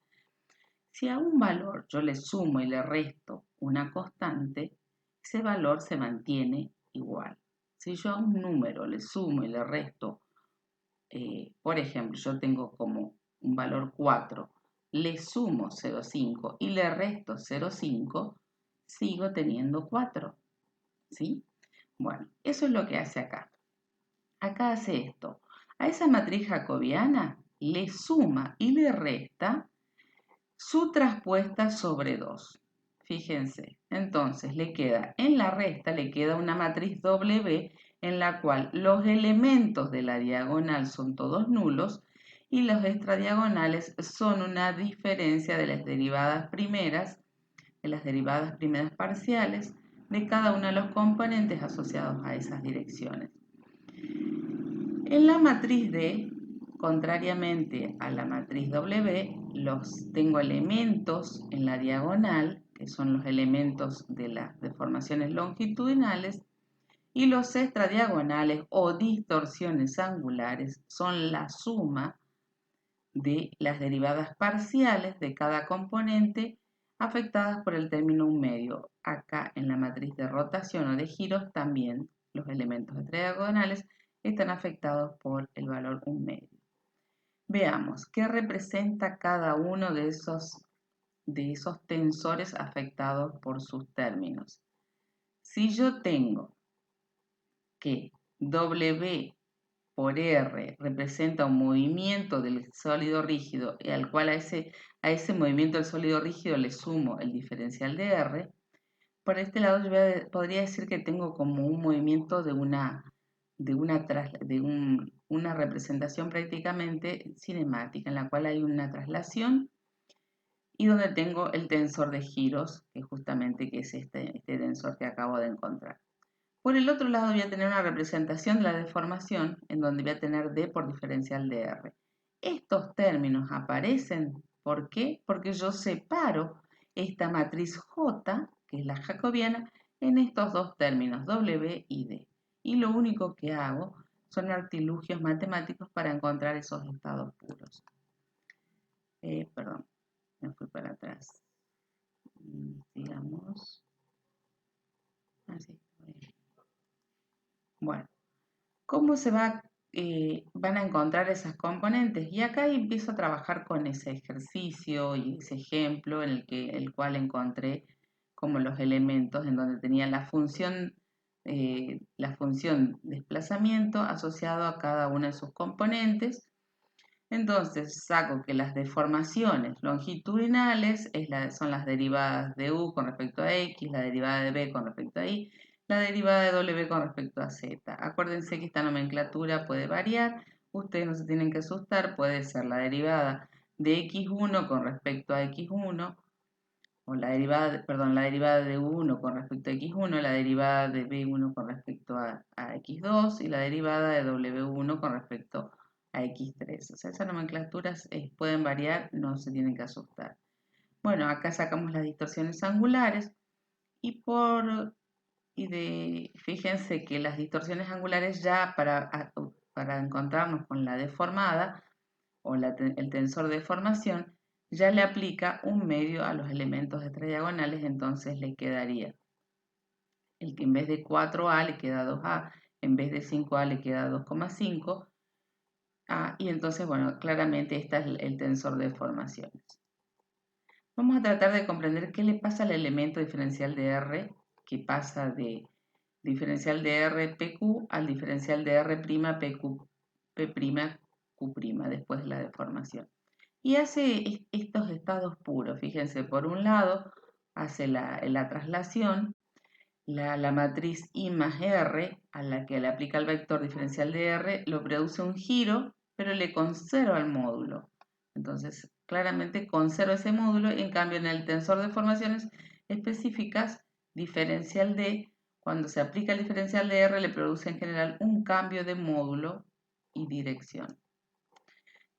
Si a un valor yo le sumo y le resto una constante, ese valor se mantiene igual. Si yo a un número le sumo y le resto, por ejemplo, yo tengo como un valor 4, le sumo 0,5 y le resto 0,5, sigo teniendo 4. ¿Sí? Bueno, eso es lo que hace acá. Acá hace esto. A esa matriz jacobiana le suma y le resta su traspuesta sobre 2. Fíjense, entonces le queda, en la resta le queda una matriz W en la cual los elementos de la diagonal son todos nulos y los extradiagonales son una diferencia de las derivadas primeras, parciales de cada uno de los componentes asociados a esas direcciones. En la matriz D, contrariamente a la matriz W, tengo elementos en la diagonal, que son los elementos de las deformaciones longitudinales, y los extradiagonales o distorsiones angulares son la suma de las derivadas parciales de cada componente afectadas por el término un medio. Acá en la matriz de rotación o de giros también los elementos extradiagonales están afectados por el valor un medio. Veamos qué representa cada uno de esos tensores afectados por sus términos. Si yo tengo que W por R representa un movimiento del sólido rígido y al cual a ese movimiento del sólido rígido le sumo el diferencial de R, por este lado yo podría decir que tengo como un movimiento de una representación prácticamente cinemática, en la cual hay una traslación y donde tengo el tensor de giros, que justamente es este tensor que acabo de encontrar. Por el otro lado voy a tener una representación de la deformación en donde voy a tener D por diferencial de R. Estos términos aparecen, ¿por qué? Porque yo separo esta matriz J, que es la jacobiana, en estos dos términos, W y D. Y lo único que hago son artilugios matemáticos para encontrar esos estados puros. Perdón, me fui para atrás. Digamos. Así. Bueno, ¿cómo van a encontrar esas componentes? Y acá empiezo a trabajar con ese ejercicio y ese ejemplo en el cual encontré como los elementos en donde tenía la función desplazamiento asociado a cada una de sus componentes. Entonces saco que las deformaciones longitudinales son las derivadas de U con respecto a X, la derivada de B con respecto a Y, la derivada de W con respecto a Z. Acuérdense que esta nomenclatura puede variar, ustedes no se tienen que asustar, puede ser la derivada de X1 con respecto a X1, o la derivada de U1 con respecto a X1, la derivada de B1 con respecto a X2 y la derivada de W1 con respecto a X3. O sea, esas nomenclaturas pueden variar, no se tienen que asustar. Bueno, acá sacamos las distorsiones angulares y fíjense que las distorsiones angulares ya para encontrarnos con la deformada o el tensor de deformación, ya le aplica un medio a los elementos extradiagonales, entonces le quedaría el que en vez de 4A le queda 2A, en vez de 5A le queda 2,5, y entonces, bueno, claramente este es el tensor de deformaciones. Vamos a tratar de comprender qué le pasa al elemento diferencial de R, que pasa de diferencial de R PQ al diferencial de R' PQ, P', Q', después de la deformación. Y hace estos estados puros, fíjense, por un lado hace la traslación, la matriz I más R, a la que le aplica el vector diferencial de R, lo produce un giro, pero le conserva el módulo. Entonces, claramente conserva ese módulo, y en cambio en el tensor de formaciones específicas, diferencial D, cuando se aplica el diferencial de R, le produce en general un cambio de módulo y dirección.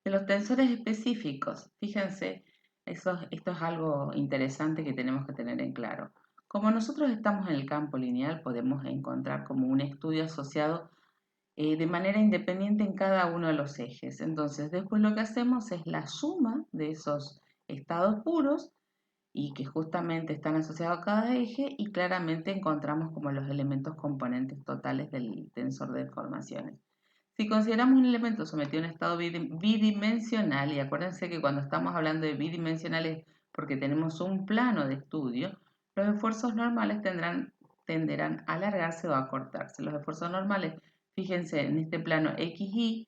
De los tensores específicos, fíjense, esto es algo interesante que tenemos que tener en claro. Como nosotros estamos en el campo lineal, podemos encontrar como un estudio asociado de manera independiente en cada uno de los ejes. Entonces, después lo que hacemos es la suma de esos estados puros y que justamente están asociados a cada eje, y claramente encontramos como los elementos componentes totales del tensor de deformaciones. Si consideramos un elemento sometido a un estado bidimensional, y acuérdense que cuando estamos hablando de bidimensionales porque tenemos un plano de estudio, los esfuerzos normales tenderán a alargarse o a acortarse. Los esfuerzos normales, fíjense en este plano XY,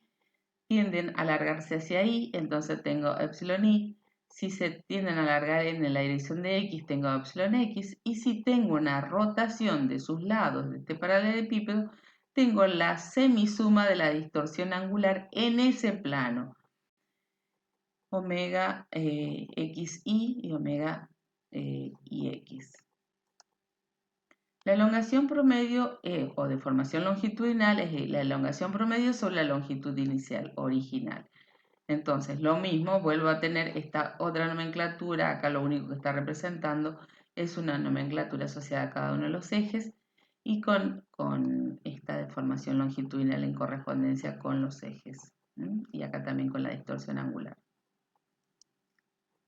tienden a alargarse hacia Y, entonces tengo epsilon Y. Si se tienden a alargar en la dirección de X, tengo epsilon X, y si tengo una rotación de sus lados de este paralelepípedo, tengo la semisuma de la distorsión angular en ese plano, omega xy y omega ix. La elongación promedio o deformación longitudinal es la elongación promedio sobre la longitud inicial, original. Entonces, lo mismo, vuelvo a tener esta otra nomenclatura, acá lo único que está representando es una nomenclatura asociada a cada uno de los ejes y con esta deformación longitudinal en correspondencia con los ejes. Y acá también con la distorsión angular.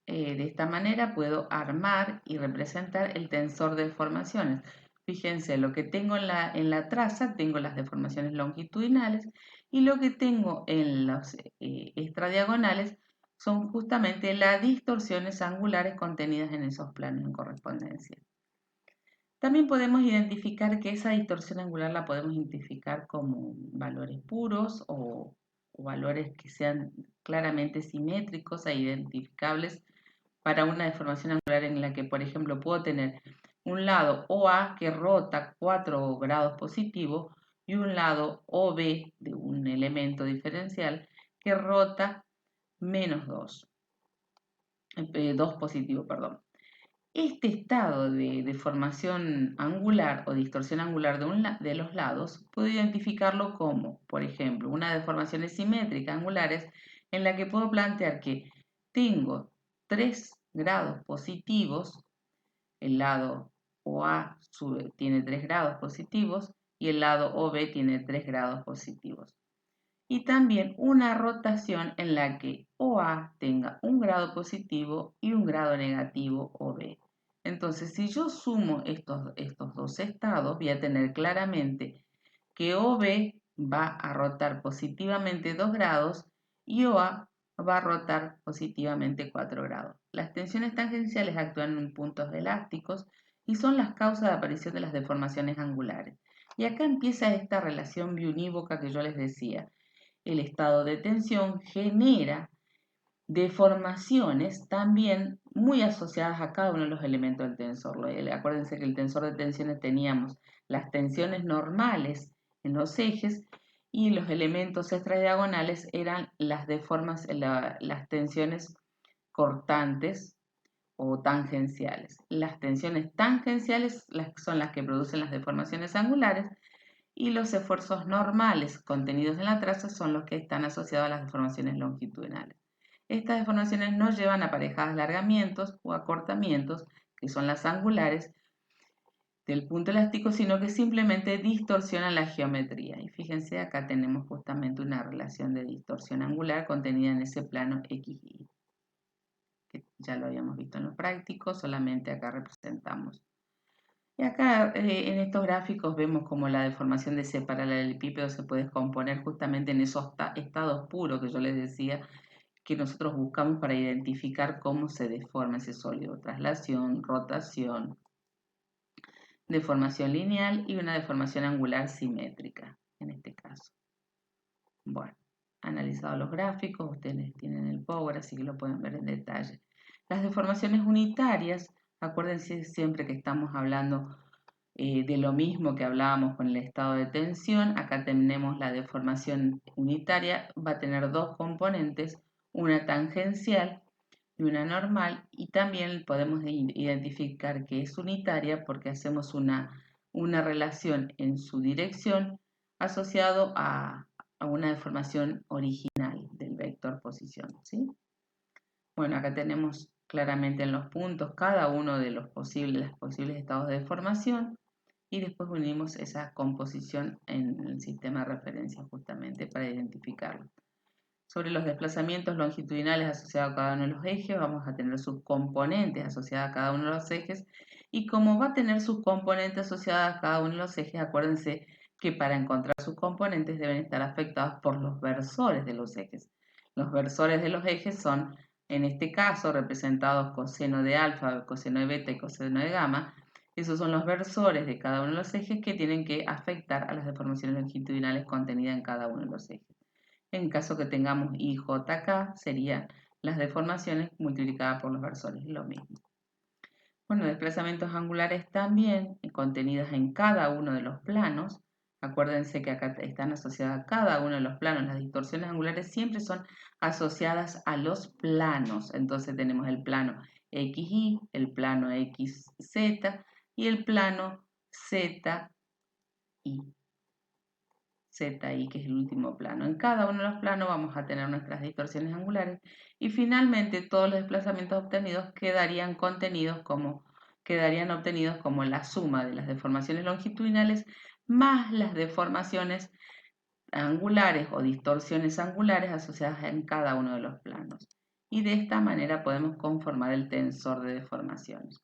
De esta manera puedo armar y representar el tensor de deformaciones. Fíjense, lo que tengo en la traza, tengo las deformaciones longitudinales y lo que tengo en los extradiagonales son justamente las distorsiones angulares contenidas en esos planos en correspondencia. También podemos identificar que esa distorsión angular la podemos identificar como valores puros o valores que sean claramente simétricos e identificables para una deformación angular en la que, por ejemplo, puedo tener un lado OA que rota 4 grados positivo y un lado OB de un elemento diferencial que rota menos 2, 2 positivo, perdón. Este estado de deformación angular o distorsión angular de los lados puedo identificarlo como, por ejemplo, una deformación simétrica angulares en la que puedo plantear que tengo 3 grados positivos, el lado OA tiene 3 grados positivos y el lado OB tiene 3 grados positivos. Y también una rotación en la que OA tenga un grado positivo y un grado negativo OB. Entonces, si yo sumo estos dos estados, voy a tener claramente que OB va a rotar positivamente 2 grados y OA va a rotar positivamente 4 grados. Las tensiones tangenciales actúan en puntos elásticos y son las causas de aparición de las deformaciones angulares. Y acá empieza esta relación biunívoca que yo les decía. El estado de tensión genera deformaciones también muy asociadas a cada uno de los elementos del tensor. Acuérdense que el tensor de tensiones teníamos las tensiones normales en los ejes y los elementos extradiagonales eran las tensiones cortantes o tangenciales. Las tensiones tangenciales son las que producen las deformaciones angulares y los esfuerzos normales contenidos en la traza son los que están asociados a las deformaciones longitudinales. Estas deformaciones no llevan aparejados alargamientos o acortamientos, que son las angulares del punto elástico, sino que simplemente distorsionan la geometría. Y fíjense, acá tenemos justamente una relación de distorsión angular contenida en ese plano XY, que ya lo habíamos visto en lo práctico, solamente acá representamos. Y acá en estos gráficos vemos cómo la deformación de ese paralelepípedo se puede descomponer justamente en esos estados puros que yo les decía que nosotros buscamos para identificar cómo se deforma ese sólido. Traslación, rotación, deformación lineal y una deformación angular simétrica en este caso. Bueno, analizados los gráficos, ustedes tienen el Power, así que lo pueden ver en detalle. Las deformaciones unitarias, acuérdense siempre que estamos hablando de lo mismo que hablábamos con el estado de tensión. Acá tenemos la deformación unitaria, va a tener dos componentes, una tangencial y una normal, y también podemos identificar que es unitaria porque hacemos una relación en su dirección asociado a una deformación original del vector posición, ¿sí? Bueno, acá tenemos claramente en los puntos cada uno de los posibles estados de deformación y después unimos esa composición en el sistema de referencia justamente para identificarlo. Sobre los desplazamientos longitudinales asociados a cada uno de los ejes, vamos a tener sus componentes asociadas a cada uno de los ejes y como va a tener sus componentes asociadas a cada uno de los ejes, acuérdense que para encontrar sus componentes deben estar afectados por los versores de los ejes. Los versores de los ejes son, en este caso, representados coseno de alfa, coseno de beta y coseno de gamma. Esos son los versores de cada uno de los ejes que tienen que afectar a las deformaciones longitudinales contenidas en cada uno de los ejes. En caso que tengamos IJK, serían las deformaciones multiplicadas por los versores, es lo mismo. Bueno, desplazamientos angulares también contenidos en cada uno de los planos. Acuérdense que acá están asociadas a cada uno de los planos. Las distorsiones angulares siempre son asociadas a los planos. Entonces tenemos el plano XY, el plano XZ y el plano ZY. ZY, que es el último plano. En cada uno de los planos vamos a tener nuestras distorsiones angulares y finalmente todos los desplazamientos obtenidos quedarían obtenidos como la suma de las deformaciones longitudinales más las deformaciones angulares o distorsiones angulares asociadas en cada uno de los planos. Y de esta manera podemos conformar el tensor de deformaciones.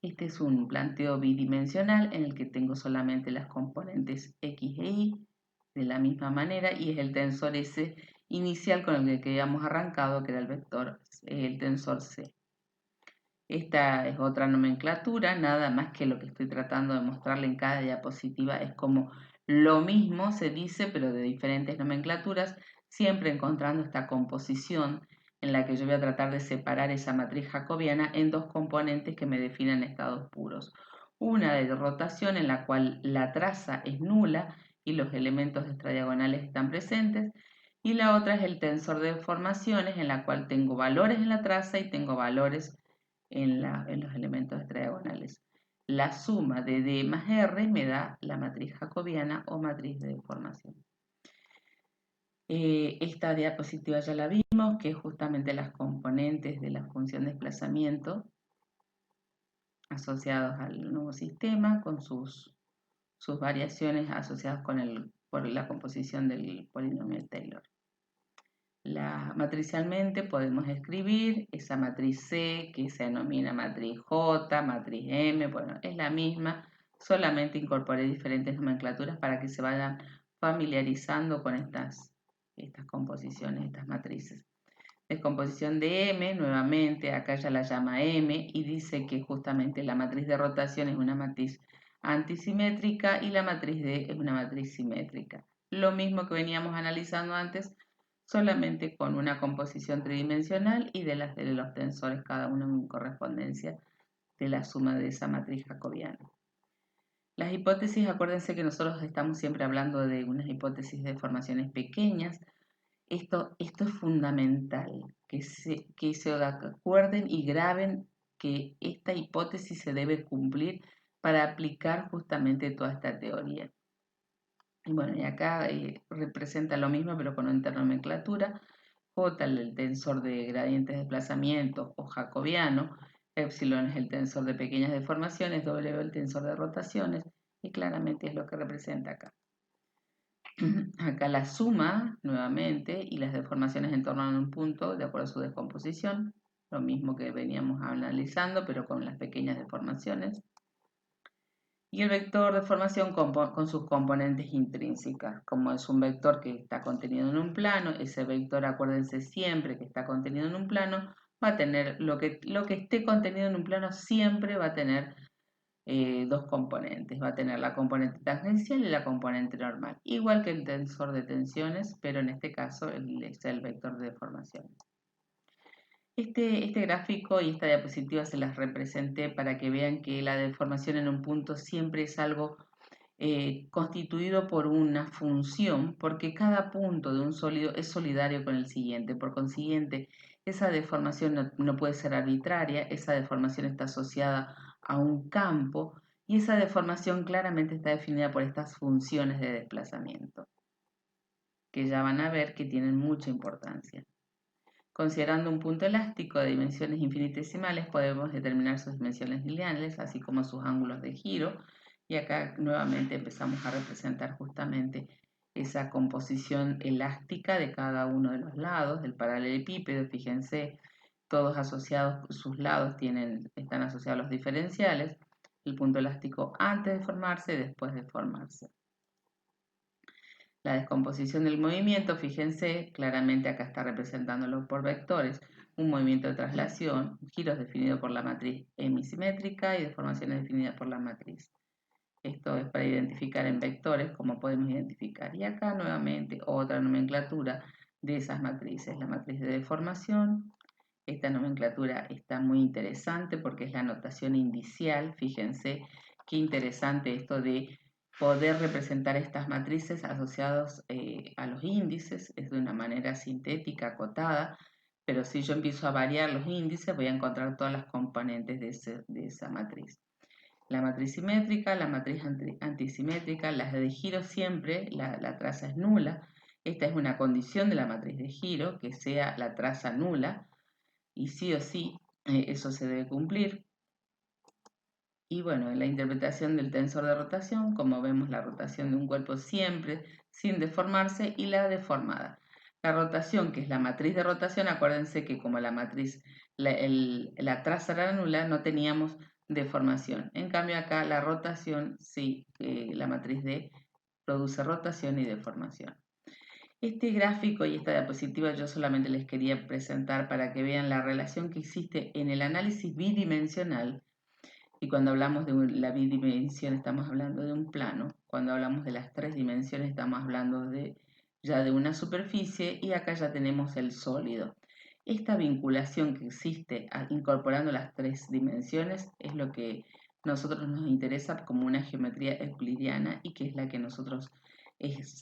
Este es un planteo bidimensional en el que tengo solamente las componentes X e Y de la misma manera y es el tensor S inicial con el que habíamos arrancado, que era el tensor C. Esta es otra nomenclatura, nada más que lo que estoy tratando de mostrarle en cada diapositiva es como lo mismo se dice, pero de diferentes nomenclaturas, siempre encontrando esta composición en la que yo voy a tratar de separar esa matriz jacobiana en dos componentes que me definen estados puros. Una de rotación en la cual la traza es nula y los elementos extradiagonales están presentes, y la otra es el tensor de deformaciones en la cual tengo valores en la traza y tengo valores en los elementos extradiagonales. La suma de D más R me da la matriz jacobiana o matriz de deformación. Esta diapositiva ya la vimos, que es justamente las componentes de la función de desplazamiento asociados al nuevo sistema con sus variaciones asociadas por la composición del polinomio Taylor. Matricialmente podemos escribir esa matriz C que se denomina matriz J, matriz M, bueno, es la misma, solamente incorporé diferentes nomenclaturas para que se vayan familiarizando con estas composiciones, estas matrices. Descomposición de M, nuevamente, acá ya la llama M y dice que justamente la matriz de rotación es una matriz antisimétrica y la matriz D es una matriz simétrica. Lo mismo que veníamos analizando antes, solamente con una composición tridimensional y de los tensores, cada uno en correspondencia de la suma de esa matriz jacobiana. Las hipótesis, acuérdense que nosotros estamos siempre hablando de unas hipótesis de deformaciones pequeñas. Esto es fundamental, que se acuerden y graben que esta hipótesis se debe cumplir para aplicar justamente toda esta teoría. Y bueno, y acá representa lo mismo, pero con otra nomenclatura. J, el tensor de gradientes de desplazamiento o jacobiano. Epsilon es el tensor de pequeñas deformaciones. W, el tensor de rotaciones. Y claramente es lo que representa acá. Acá la suma, nuevamente, y las deformaciones en torno a un punto, de acuerdo a su descomposición. Lo mismo que veníamos analizando, pero con las pequeñas deformaciones. Y el vector de formación con sus componentes intrínsecas. Como es un vector que está contenido en un plano, ese vector, acuérdense siempre que está contenido en un plano, va a tener lo que esté contenido en un plano siempre va a tener dos componentes. Va a tener la componente tangencial y la componente normal. Igual que el tensor de tensiones, pero en este caso es el vector de deformación. Este gráfico y esta diapositiva se las representé para que vean que la deformación en un punto siempre es algo constituido por una función, porque cada punto de un sólido es solidario con el siguiente. Por consiguiente, esa deformación no puede ser arbitraria, esa deformación está asociada a un campo y esa deformación claramente está definida por estas funciones de desplazamiento, que ya van a ver que tienen mucha importancia. Considerando un punto elástico de dimensiones infinitesimales, podemos determinar sus dimensiones lineales, así como sus ángulos de giro. Y acá nuevamente empezamos a representar justamente esa composición elástica de cada uno de los lados del paralelepípedo. Fíjense, todos asociados, sus lados están asociados a los diferenciales. El punto elástico antes de formarse y después de formarse. La descomposición del movimiento, fíjense, claramente acá está representándolo por vectores. Un movimiento de traslación, giros definidos por la matriz hemisimétrica y deformaciones definidas por la matriz. Esto es para identificar en vectores como podemos identificar. Y acá nuevamente otra nomenclatura, de esas matrices. La matriz de deformación, esta nomenclatura está muy interesante porque es la notación indicial. Fíjense qué interesante esto de poder representar estas matrices asociados a los índices, es de una manera sintética, acotada, pero si yo empiezo a variar los índices voy a encontrar todas las componentes de esa matriz. La matriz simétrica, la matriz antisimétrica, las de giro siempre, la traza es nula. Esta es una condición de la matriz de giro, que sea la traza nula, y sí o sí eso se debe cumplir. Y bueno, en la interpretación del tensor de rotación, como vemos la rotación de un cuerpo siempre sin deformarse y la deformada. La rotación, que es la matriz de rotación, acuérdense que como la matriz, la traza era nula, no teníamos deformación. En cambio acá la rotación, sí, la matriz D produce rotación y deformación. Este gráfico y esta diapositiva yo solamente les quería presentar para que vean la relación que existe en el análisis bidimensional. Y cuando hablamos de la bidimensión estamos hablando de un plano, cuando hablamos de las tres dimensiones estamos hablando ya de una superficie, y acá ya tenemos el sólido. Esta vinculación que existe incorporando las tres dimensiones es lo que nosotros nos interesa como una geometría euclidiana, y que es la que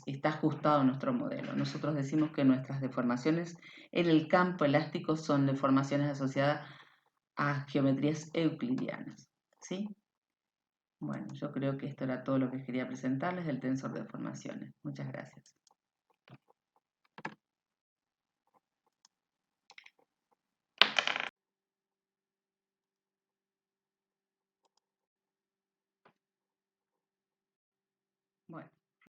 está ajustado a nuestro modelo. Nosotros decimos que nuestras deformaciones en el campo elástico son deformaciones asociadas a geometrías euclidianas. ¿Sí? Bueno, yo creo que esto era todo lo que quería presentarles del tensor de deformaciones. Muchas gracias.